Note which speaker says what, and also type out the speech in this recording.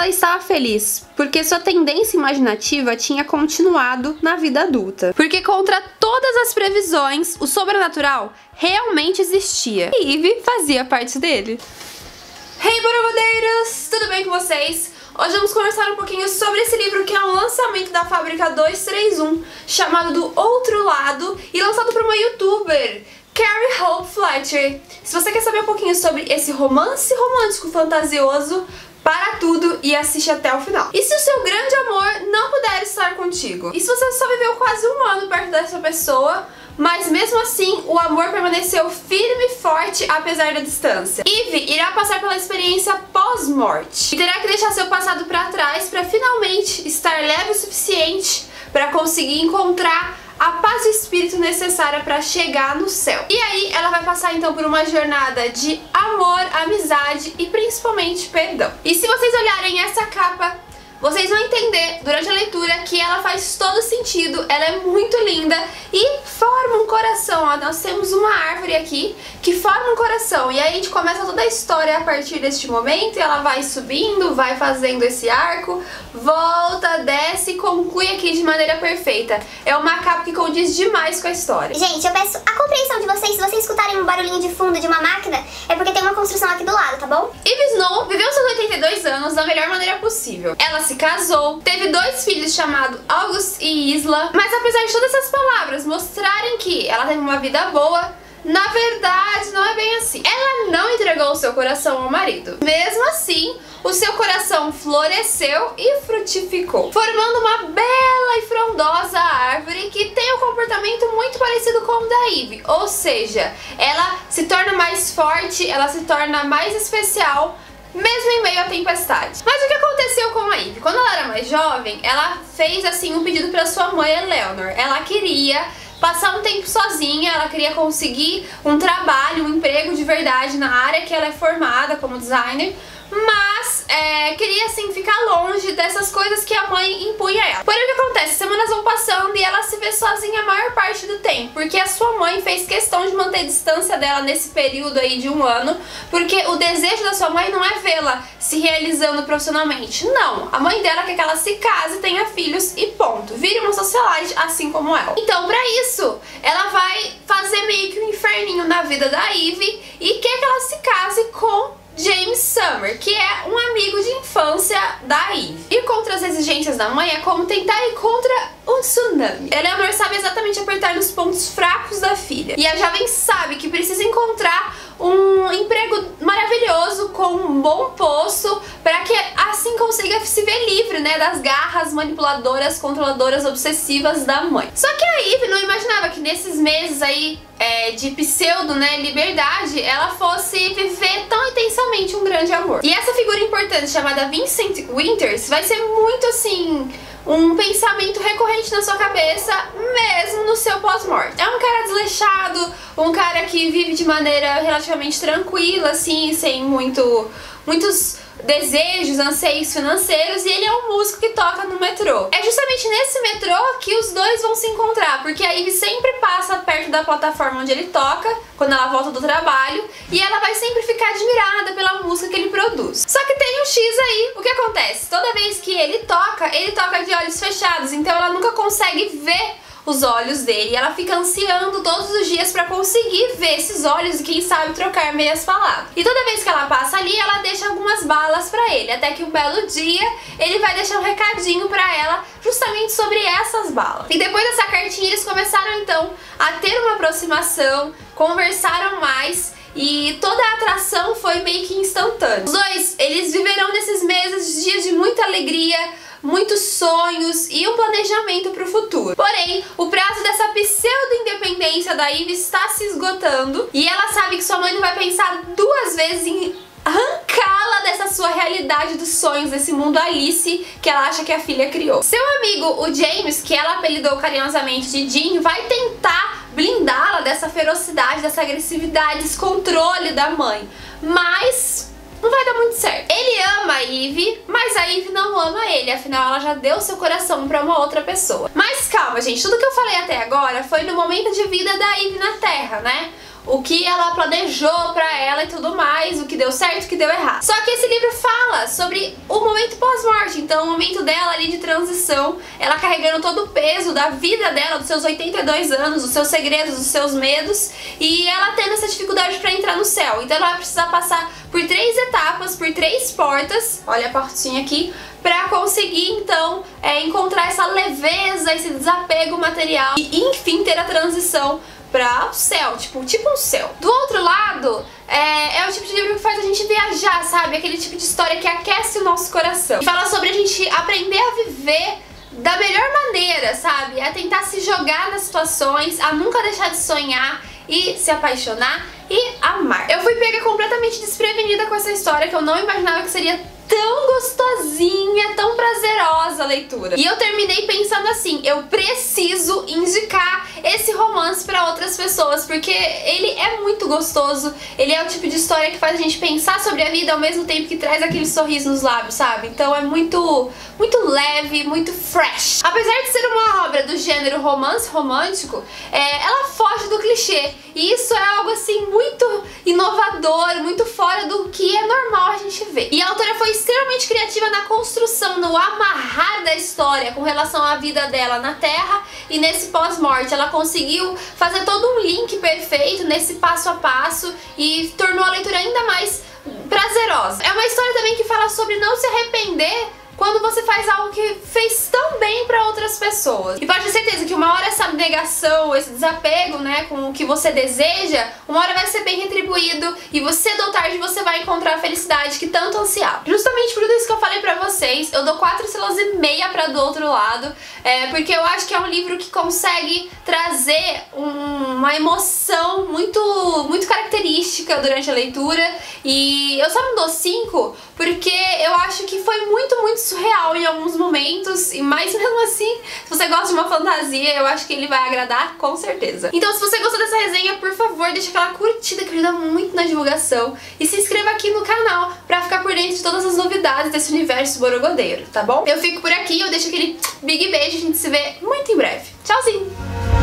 Speaker 1: ela estava feliz, porque sua tendência imaginativa tinha continuado na vida adulta. Porque contra todas as previsões, o sobrenatural realmente existia. E Eve fazia parte dele. Hey, borobodeiros! Tudo bem com vocês? Hoje vamos conversar um pouquinho sobre esse livro que é um lançamento da Fábrica 231, chamado Do Outro Lado, e lançado por uma youtuber, Carrie Hope Fletcher. Se você quer saber um pouquinho sobre esse romance romântico fantasioso, para tudo e assiste até o final. E se o seu grande amor não puder estar contigo? E se você só viveu quase um ano perto dessa pessoa, mas mesmo assim o amor permaneceu firme e forte apesar da distância? Eve irá passar pela experiência pós-morte e terá que deixar seu passado para trás para finalmente estar leve o suficiente para conseguir encontrar a paz de espírito necessária para chegar no céu. E aí ela vai passar então por uma jornada de amor, amizade e principalmente perdão. E se vocês olharem essa capa, vocês vão entender durante a leitura que ela faz todo sentido, ela é muito linda e forma um coração. Ó, nós temos uma árvore aqui que forma um coração e aí a gente começa toda a história a partir deste momento e ela vai subindo, vai fazendo esse arco, volta, desce e conclui aqui de maneira perfeita. É uma capa que condiz demais com a história.
Speaker 2: Gente, eu peço a compreensão de vocês. Se vocês escutarem um barulhinho de fundo de uma máquina, é porque tem uma construção aqui do lado, tá bom?
Speaker 1: Eve Snow viveu seus 82 anos da melhor maneira possível. Ela se casou, teve 2 filhos chamados August e Isla, mas apesar de todas essas palavras mostrarem que ela teve uma vida boa, na verdade não é bem assim. Ela não entregou o seu coração ao marido. Mesmo assim, o seu coração floresceu e frutificou, formando uma bela e frondosa árvore que tem um comportamento muito parecido com o da Eve, ou seja, ela se torna mais forte, ela se torna mais especial, mesmo em meio à tempestade. Mas o que aconteceu com a Eve? Quando ela era mais jovem, ela fez assim um pedido para sua mãe, Eleanor. Ela queria passar um tempo sozinha, ela queria conseguir um trabalho, um emprego de verdade na área que ela é formada como designer, mas queria assim ficar longe dessas coisas que a mãe impunha a ela. Porém, o que acontece? Semanas vão passando e ela se vê sozinha a maior parte do tempo, porque a sua mãe fez questão de manter a distância dela nesse período aí de um ano, porque o desejo da sua mãe não é vê-la se realizando profissionalmente, não. A mãe dela quer que ela se case, tenha filhos e ponto. Vire uma socialite assim como ela. Então, pra isso, ela vai fazer meio que um inferninho na vida da Eve e quer que ela se case com James Summer, que é um amigo de infância da Eve. Ir contra as exigências da mãe é como tentar ir contra um tsunami. Eleanor sabe exatamente apertar nos pontos fracos da filha. E a jovem sabe que precisa encontrar um emprego maravilhoso com um bom posto para que assim consiga se ver livre, né, das garras manipuladoras, controladoras, obsessivas da mãe. Só que a Eve não imaginava que nesses meses aí de pseudo, né, liberdade, ela fosse viver tão intensamente um grande amor. E essa figura importante chamada Vincent Winters vai ser muito assim um pensamento recorrente na sua cabeça, mesmo no seu pós-morte. É um cara desleixado, um cara que vive de maneira relativamente tranquila, assim, sem muitos desejos, anseios financeiros, e ele é um músico que toca no metrô. É justamente nesse metrô que os dois vão se encontrar, porque a Eve sempre passa perto da plataforma onde ele toca, quando ela volta do trabalho, e ela vai sempre ficar admirada pela música que ele produz. Só que tem um X aí. O que acontece? Toda vez que ele toca de olhos fechados, então ela nunca consegue ver os olhos dele, e ela fica ansiando todos os dias pra conseguir ver esses olhos e quem sabe trocar meias palavras. E toda vez que ela passa ali, ela deixa algumas balas pra ele, até que um belo dia ele vai deixar um recadinho pra ela justamente sobre essas balas. E depois dessa cartinha eles começaram então a ter uma aproximação, conversaram mais e toda a atração foi meio que instantânea. Os dois, eles viverão nesses meses dias de muita alegria, muitos sonhos e um planejamento para o futuro. Porém, o prazo dessa pseudo-independência da Eve está se esgotando e ela sabe que sua mãe não vai pensar 2 vezes em arrancá-la dessa sua realidade dos sonhos, desse mundo Alice que ela acha que a filha criou. Seu amigo, o James, que ela apelidou carinhosamente de Jim, vai tentar blindá-la dessa ferocidade, dessa agressividade, desse controle da mãe, mas não vai dar muito certo. Ele ama a Eve, mas a Eve não ama ele, afinal ela já deu seu coração pra uma outra pessoa. Mas calma, gente, tudo que eu falei até agora foi no momento de vida da Eve na Terra, né? o que ela planejou pra ela e tudo mais, o que deu certo, o que deu errado. Só que esse livro fala sobre o momento pós-morte, então o momento dela ali de transição, ela carregando todo o peso da vida dela, dos seus 82 anos, dos seus segredos, dos seus medos, e ela tendo essa dificuldade pra entrar no céu. Então ela vai precisar passar por 3 etapas, por 3 portas, olha a portinha aqui, pra conseguir então encontrar essa leveza, esse desapego material e enfim ter a transição para o céu, tipo um céu. Do outro lado, é o tipo de livro que faz a gente viajar, sabe? Aquele tipo de história que aquece o nosso coração. E fala sobre a gente aprender a viver da melhor maneira, sabe? A tentar se jogar nas situações, a nunca deixar de sonhar e se apaixonar e amar. Eu fui pega completamente desprevenida com essa história, que eu não imaginava que seria tão gostosinha, tão prazerosa a leitura. E eu terminei pensando assim, eu preciso indicar esse romance pra outras pessoas, porque ele é muito gostoso, ele é o tipo de história que faz a gente pensar sobre a vida ao mesmo tempo que traz aquele sorriso nos lábios, sabe? Então é muito leve, muito fresh. Apesar de ser uma obra do gênero romance romântico, ela foge do clichê, e isso é algo assim muito inovador, muito fora do que é normal a gente ver. E a autora foi extremamente criativa na construção, no amarrar da história com relação à vida dela na Terra e nesse pós-morte. Ela conseguiu fazer todo um link perfeito nesse passo a passo e tornou a leitura ainda mais prazerosa. É uma história também que fala sobre não se arrepender quando você faz algo que fez tão bem pra outras pessoas. E pode ter certeza que uma hora essa abnegação, esse desapego, né, com o que você deseja, uma hora vai ser bem retribuído e cedo ou tarde você vai encontrar a felicidade que tanto ansiava. Justamente por tudo isso que eu falei pra vocês, eu dou 4 estrelas e meia pra Do Outro Lado, porque eu acho que é um livro que consegue trazer uma emoção muito característica durante a leitura, e eu só não dou 5 porque eu acho que foi muito surreal em alguns momentos, mas mesmo assim, se você gosta de uma fantasia, eu acho que ele vai agradar com certeza. Então se você gostou dessa resenha, por favor, deixa aquela curtida que ajuda muito na divulgação e se inscreva aqui no canal pra ficar por dentro de todas as novidades desse universo borogodeiro, tá bom? Eu fico por aqui, eu deixo aquele big beijo, a gente se vê muito em breve. Tchauzinho!